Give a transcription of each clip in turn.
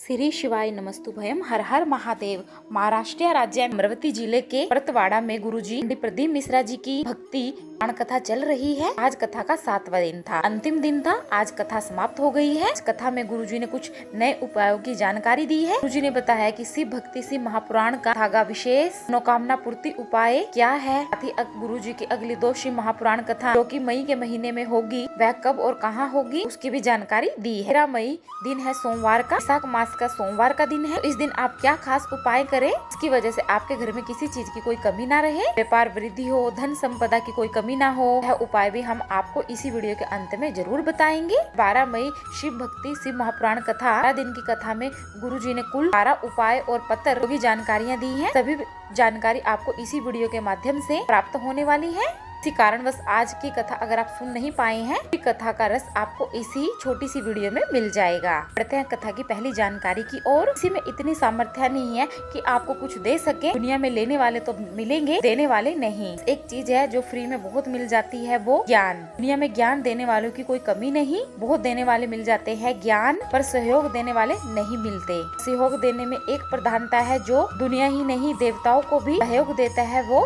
श्री शिवाय नमस्तुभयम। हर हर महादेव। महाराष्ट्र राज्य अमरावती जिले के परतवाड़ा में गुरुजी प्रदीप मिश्रा जी की भक्ति पुराण कथा चल रही है। आज कथा का 7वां दिन था, अंतिम दिन था। आज कथा समाप्त हो गई है। इस कथा में गुरुजी ने कुछ नए उपायों की जानकारी दी है। गुरुजी ने बताया कि शिव भक्ति शिव महापुराण का धागा विशेष मनोकामना पूर्ति उपाय क्या है। साथ ही गुरुजी की अगली 2 शिव महापुराण कथा जो कि मई के महीने में होगी, वह कब और कहाँ होगी, उसकी भी जानकारी दी है। 13 मई दिन है सोमवार का, वैशाख मास का सोमवार का दिन है। तो इस दिन आप क्या खास उपाय करें इसकी वजह से आपके घर में किसी चीज की कोई कमी ना रहे, व्यापार वृद्धि हो, धन संपदा की कोई कमी ना हो। यह उपाय भी हम आपको इसी वीडियो के अंत में जरूर बताएंगे। 12 मई शिव भक्ति शिव महापुराण कथा 12 दिन की कथा में गुरुजी ने कुल 12 उपाय और पत्र की जानकारियाँ दी है। सभी जानकारी आपको इसी वीडियो के माध्यम से प्राप्त होने वाली है। इसी कारणवश आज की कथा अगर आप सुन नहीं पाए हैं, तो कथा का रस आपको इसी छोटी सी वीडियो में मिल जाएगा। बढ़ते हैं कथा की पहली जानकारी की ओर। इसी में इतनी सामर्थ्य नहीं है कि आपको कुछ दे सके। दुनिया में लेने वाले तो मिलेंगे, देने वाले नहीं। एक चीज है जो फ्री में बहुत मिल जाती है, वो ज्ञान। दुनिया में ज्ञान देने वालों की कोई कमी नहीं, बहुत देने वाले मिल जाते हैं ज्ञान, पर सहयोग देने वाले नहीं मिलते। सहयोग देने में एक प्रधानता है जो दुनिया ही नहीं देवताओं को भी सहयोग देता है, वो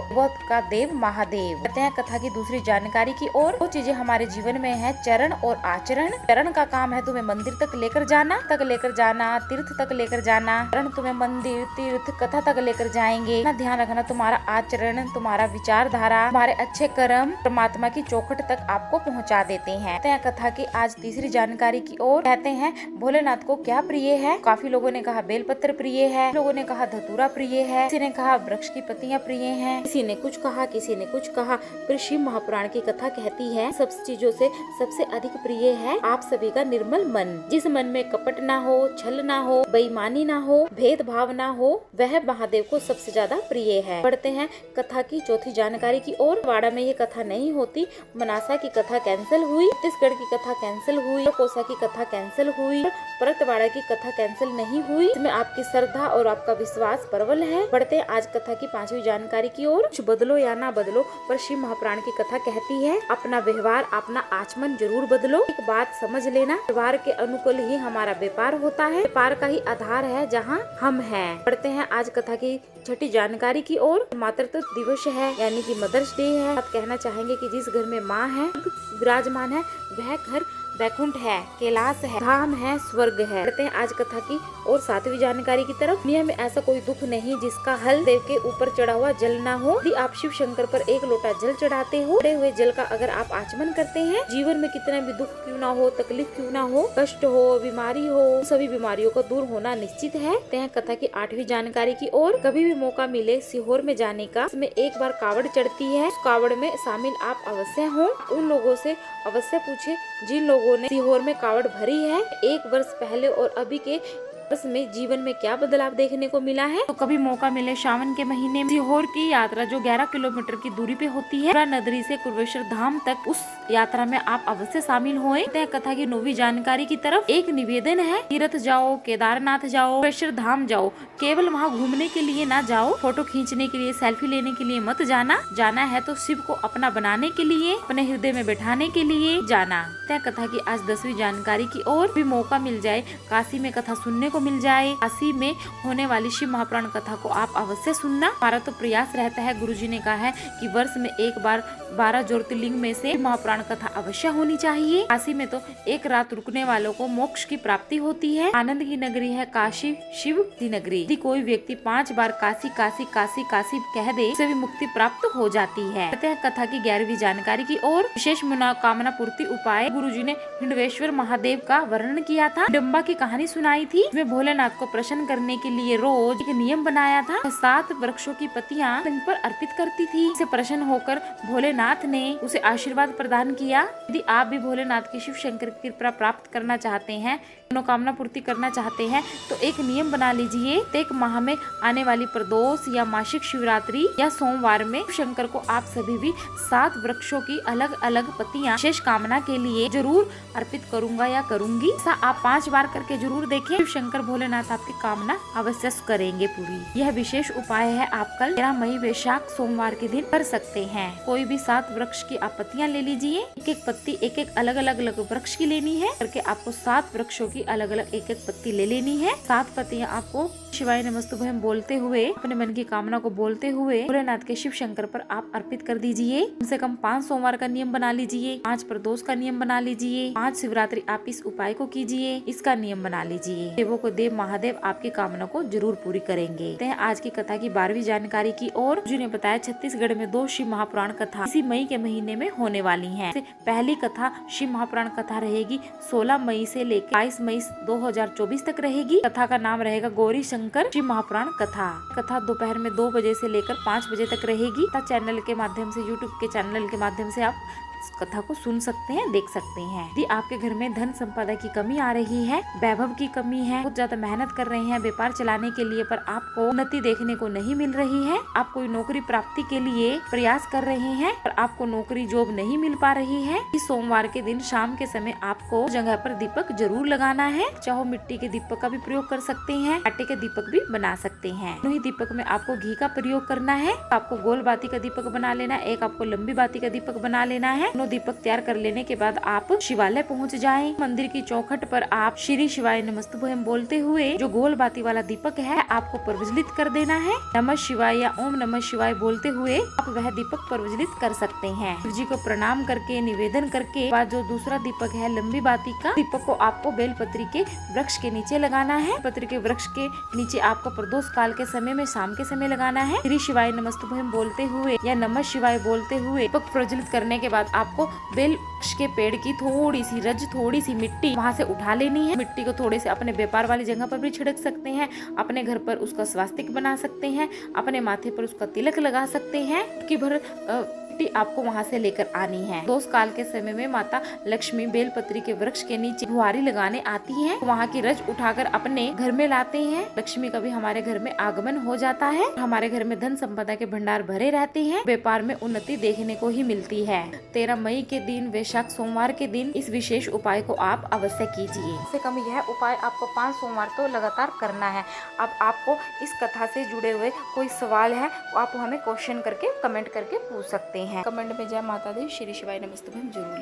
का देव महादेव। कहते हैं कथा की दूसरी जानकारी की ओर। वो चीजें हमारे जीवन में है चरण और आचरण। चरण का काम है तुम्हें मंदिर तक लेकर जाना, तीर्थ तक लेकर जाना। चरण तुम्हें मंदिर तीर्थ कथा तक लेकर जाएंगे। ना ध्यान रखना तुम्हारा आचरण, तुम्हारा विचारधारा, तुम्हारे अच्छे कर्म परमात्मा की चौखट तक आपको पहुंचा देते हैं। कथा की आज तीसरी जानकारी की ओर। कहते हैं भोलेनाथ को क्या प्रिय है। काफी लोगों ने कहा बेलपत्र प्रिय है, लोगों ने कहा धतूरा प्रिय है, किसी ने कहा वृक्ष की पत्तियां प्रिय हैं, किसी ने कुछ कहा, किसी ने कुछ कहा। फिर शिव महापुराण की कथा कहती है सब चीजों से सबसे अधिक प्रिय है आप सभी का निर्मल मन। जिस मन में कपट ना हो, छल ना हो, बेईमानी ना हो, भेदभाव ना हो, वह महादेव को सबसे ज्यादा प्रिय है। पढ़ते हैं कथा की चौथी जानकारी की ओर। वाड़ा में ये कथा नहीं होती। मनासा की कथा कैंसिल हुई, छत्तीसगढ़ की कथा कैंसिल हुई, कोसा की कथा कैंसिल हुई, परतवाड़ा की कथा कैंसिल नहीं हुई। इसमें आपकी श्रद्धा और आपका विश्वास प्रबल है। बढ़ते हैं आज कथा की 5वीं जानकारी की ओर। कुछ बदलो या ना बदलो, पर शिव महापुराण की कथा कहती है अपना व्यवहार, अपना आचमन जरूर बदलो। एक बात समझ लेना, व्यवहार के अनुकूल ही हमारा व्यापार होता है। व्यापार का ही आधार है जहाँ हम हैं। पढ़ते हैं आज कथा की 6ठी जानकारी की ओर। मातृत्व दिवस है, यानी कि मदर्स डे है। आप कहना चाहेंगे कि जिस घर में माँ है विराजमान है, वह घर वैकुंठ है, कैलाश है, धाम है, स्वर्ग है। बढ़ते हैं आज कथा की और 7वीं जानकारी की तरफ। दुनिया में ऐसा कोई दुख नहीं जिसका हल देव के ऊपर चढ़ा हुआ जल ना हो। यदि आप शिव शंकर पर 1 लोटा जल चढ़ाते हो, चढ़े हुए जल का अगर आप आचमन करते हैं, जीवन में कितना भी दुख क्यों ना हो, तकलीफ क्यों ना हो, कष्ट हो, बीमारी हो, सभी बीमारियों का दूर होना निश्चित है। कथा की 8वीं जानकारी की ओर। कभी भी मौका मिले सीहोर में जाने का, इसमें एक बार कावड़ चढ़ती है, उस कावड़ में शामिल आप अवश्य हो। उन लोगों से अवश्य पूछे जिन लोगों ने सीहोर में कावड़ भरी है। 1 वर्ष पहले और अभी के वर्ष में जीवन में क्या बदलाव देखने को मिला है। तो कभी मौका मिले सावन के महीने में सीहोर की यात्रा जो 11 किलोमीटर की दूरी पे होती है, पूरा नगरी से कुर्वेश्वर धाम तक, उस यात्रा में आप अवश्य शामिल होए। कथा की 9वीं जानकारी की तरफ। एक निवेदन है, तीर्थ जाओ, केदारनाथ जाओ, कुर्वेश्वर धाम जाओ, केवल वहाँ घूमने के लिए ना जाओ, फोटो खींचने के लिए, सेल्फी लेने के लिए मत जाना। जाना है तो शिव को अपना बनाने के लिए, अपने हृदय में बैठाने के लिए जाना। कथा की आज 10वीं जानकारी की ओर। भी मौका मिल जाए काशी में कथा सुनने को मिल जाए, काशी में होने वाली शिव महापुराण कथा को आप अवश्य सुनना। हमारा तो प्रयास रहता है, गुरुजी ने कहा है कि वर्ष में एक बार 12 ज्योतिर्लिंग में से महापुराण कथा अवश्य होनी चाहिए। काशी में तो 1 रात रुकने वालों को मोक्ष की प्राप्ति होती है। आनंद की नगरी है काशी, शिव की नगरी। यदि कोई व्यक्ति 5 बार काशी काशी काशी काशी कह दे, उसे भी मुक्ति प्राप्त हो जाती है। कथा की 11वीं जानकारी की ओर। विशेष मनोकामना पूर्ति उपाय। गुरुजी ने हिंडवेश्वर महादेव का वर्णन किया था, डम्बा की कहानी सुनाई थी। इसमें भोलेनाथ को प्रसन्न करने के लिए रोज एक नियम बनाया था। 7 वृक्षों की पत्तियां इन पर अर्पित करती थी। इसे प्रसन्न होकर भोलेनाथ ने उसे आशीर्वाद प्रदान किया। यदि आप भी भोलेनाथ की शिव शंकर की कृपा प्राप्त करना चाहते हैं, मनोकामना पूर्ति करना चाहते हैं, तो एक नियम बना लीजिए। एक माह में आने वाली प्रदोष या मासिक शिवरात्रि या सोमवार में शंकर को आप सभी भी 7 वृक्षों की अलग अलग पत्तियां विशेष कामना के लिए जरूर अर्पित करूंगा या करूंगी। ऐसा आप 5 बार करके जरूर देखें। शिव शंकर शंकर भोलेनाथ आपकी कामना अवश्य करेंगे पूरी। यह विशेष उपाय है आप कल 13 मई वैशाख सोमवार के दिन कर सकते हैं। कोई भी 7 वृक्ष की आप पत्तियां ले लीजिए, एक एक पत्ती एक एक अलग अलग वृक्ष की लेनी है करके आपको 7 वृक्षों की अलग अलग एक एक पत्ती ले लेनी है। 7 पत्तियां आपको शिवाय नमस्तुभ्यं बोलते हुए, अपने मन की कामना को बोलते हुए भोलेनाथ के शिव शंकर पर आप अर्पित कर दीजिए। कम से कम 5 सोमवार का नियम बना लीजिए, 5 प्रदोष का नियम बना लीजिए, 5 शिवरात्रि आप इस उपाय को कीजिए, इसका नियम बना लीजिए। देवों को देव महादेव आपकी कामना को जरूर पूरी करेंगे। आज की कथा की 12वीं जानकारी की ओर जी ने बताया, छत्तीसगढ़ में 2 शिव महापुराण कथा इसी मई के महीने में होने वाली है। पहली कथा शिव महापुराण कथा रहेगी 16 मई से लेकर 22 मई 2024 तक रहेगी। कथा का नाम रहेगा गौरी शंकर शिव महापुराण कथा दोपहर में 2 बजे से लेकर 5 बजे तक रहेगी। चैनल के माध्यम से, यूट्यूब के चैनल के माध्यम से आप इस कथा को सुन सकते हैं, देख सकते हैं। यदि आपके घर में धन संपदा की कमी आ रही है, वैभव की कमी है, बहुत ज्यादा मेहनत कर रहे हैं व्यापार चलाने के लिए पर आपको उन्नति देखने को नहीं मिल रही है, आप कोई नौकरी प्राप्ति के लिए प्रयास कर रहे हैं पर आपको नौकरी जॉब नहीं मिल पा रही है, इस सोमवार के दिन शाम के समय आपको जगह पर दीपक जरूर लगाना है। चाहो मिट्टी के दीपक का भी प्रयोग कर सकते हैं, आटे के दीपक भी बना सकते हैं। दोनों ही दीपक में आपको घी का प्रयोग करना है। आपको गोल बाती का दीपक बना लेना है, एक आपको लंबी बाती का दीपक बना लेना है। दोनों दीपक तैयार कर लेने के बाद आप शिवालय पहुंच जाएं। मंदिर की चौखट पर आप श्री शिवाय नमस्तुभ्यं बोलते हुए जो गोल बाती वाला दीपक है आपको प्रज्वलित कर देना है। नमः शिवाय या ओम नमः शिवाय बोलते हुए आप वह दीपक प्रज्वलित कर सकते हैं। शिव जी को प्रणाम करके, निवेदन करके बाद जो दूसरा दीपक है लंबी बाती का दीपक को आपको बेलपत्री के वृक्ष के नीचे लगाना है। पत्री के वृक्ष के नीचे आपको प्रदोष काल के समय में शाम के समय लगाना है। श्री शिवाय नमस्तुभ्यं बोलते हुए या नमः शिवाय बोलते हुए दीपक प्रज्वलित करने के बाद आपको बेल वृक्ष के पेड़ की थोड़ी सी रज, थोड़ी सी मिट्टी वहाँ से उठा लेनी है। मिट्टी को थोड़े से अपने व्यापार वाली जगह पर भी छिड़क सकते हैं, अपने घर पर उसका स्वास्तिक बना सकते हैं, अपने माथे पर उसका तिलक लगा सकते हैं। कि भर आपको वहां से लेकर आनी है। दोष काल के समय में माता लक्ष्मी बेलपत्री के वृक्ष के नीचे फुहारी लगाने आती हैं। वहाँ की रज उठाकर अपने घर में लाते हैं। लक्ष्मी का भी हमारे घर में आगमन हो जाता है। हमारे घर में धन संपदा के भंडार भरे रहते हैं, व्यापार में उन्नति देखने को ही मिलती है। 13 मई के दिन वैशाख सोमवार के दिन इस विशेष उपाय को आप अवश्य कीजिए। कम से कम यह उपाय आपको 5 सोमवार तो लगातार करना है। अब आपको इस कथा से जुड़े हुए कोई सवाल है आप हमें क्वेश्चन करके कमेंट करके पूछ सकते हैं। कमेंट में जय माता दी, श्री शिवाय नमस्तुभ्यं जरूर